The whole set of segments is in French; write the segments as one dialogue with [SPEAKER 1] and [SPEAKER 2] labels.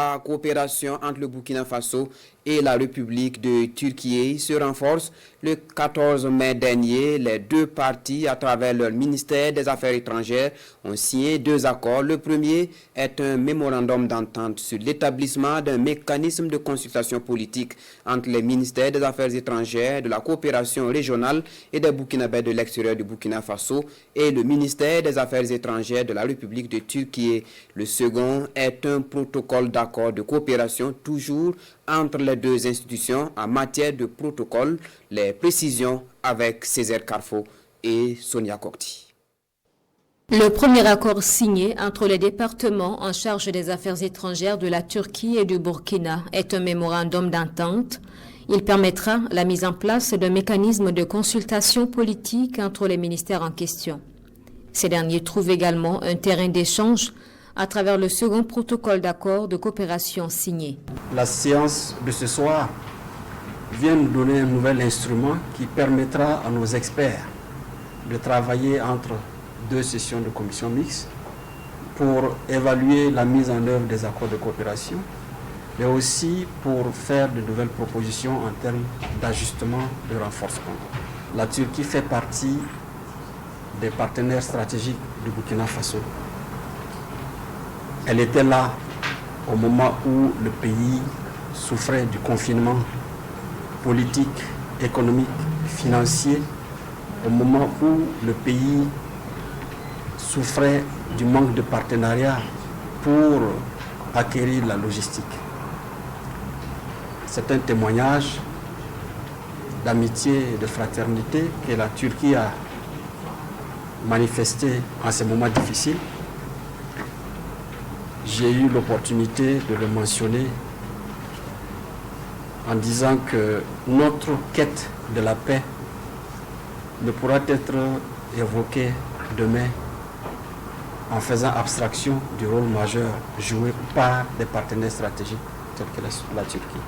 [SPEAKER 1] La coopération entre le Burkina Faso et la République de Turquie se renforce. Le 14 mai dernier, les deux parties, à travers leur ministère des Affaires étrangères, ont signé deux accords. Le premier est un mémorandum d'entente sur l'établissement d'un mécanisme de consultation politique entre les ministères des Affaires étrangères, de la coopération régionale et des Burkinabés de l'extérieur du Burkina Faso et le ministère des Affaires étrangères de la République de Turquie. Le second est un protocole d'accord de coopération toujours entre les deux institutions en matière de protocole. Les précisions avec Césaire Carfo et Sonia Kokti.
[SPEAKER 2] Le premier accord signé entre les départements en charge des affaires étrangères de la Turquie et du Burkina est un mémorandum d'entente. Il permettra la mise en place d'un mécanisme de consultation politique entre les ministères en question. Ces derniers trouvent également un terrain d'échange à travers le second protocole d'accord de coopération signé.
[SPEAKER 3] La séance de ce soir vient nous donner un nouvel instrument qui permettra à nos experts de travailler entre deux sessions de commission mixte pour évaluer la mise en œuvre des accords de coopération, mais aussi pour faire de nouvelles propositions en termes d'ajustement, de renforcement. La Turquie fait partie des partenaires stratégiques du Burkina Faso. Elle était là au moment où le pays souffrait du confinement politique, économique, financier, au moment où le pays souffrait du manque de partenariat pour acquérir la logistique. C'est un témoignage d'amitié et de fraternité que la Turquie a manifesté en ces moments difficiles. J'ai eu l'opportunité de le mentionner en disant que notre quête de la paix ne pourra être évoquée demain en faisant abstraction du rôle majeur joué par des partenaires stratégiques tels que la Turquie.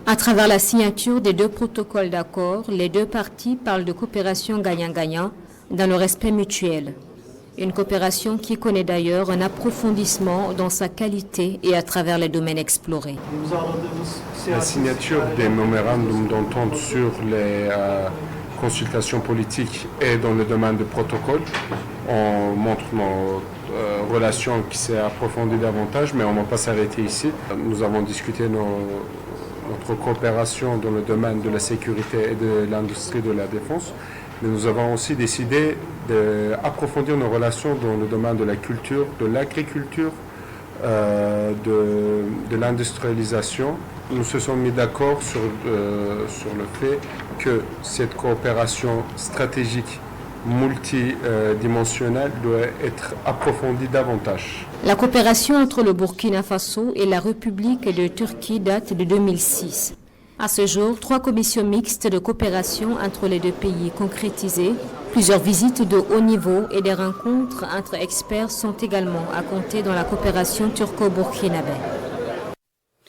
[SPEAKER 2] À travers la signature des deux protocoles d'accord, les deux parties parlent de coopération gagnant-gagnant dans le respect mutuel. Une coopération qui connaît d'ailleurs un approfondissement dans sa qualité et à travers les domaines explorés.
[SPEAKER 4] La signature des mémorandums d'entente sur les consultations politiques et dans le domaine de protocole, on montre nos relations qui s'est approfondie davantage, mais on ne va pas s'arrêter ici. Nous avons discuté notre coopération dans le domaine de la sécurité et de l'industrie de la défense. Mais nous avons aussi décidé d'approfondir nos relations dans le domaine de la culture, de l'agriculture, de l'industrialisation. Nous se sommes mis d'accord sur le fait que cette coopération stratégique multidimensionnelle doit être approfondie davantage.
[SPEAKER 2] La coopération entre le Burkina Faso et la République de Turquie date de 2006. À ce jour, 3 commissions mixtes de coopération entre les deux pays concrétisées, plusieurs visites de haut niveau et des rencontres entre experts sont également à compter dans la coopération turco-burkinabé.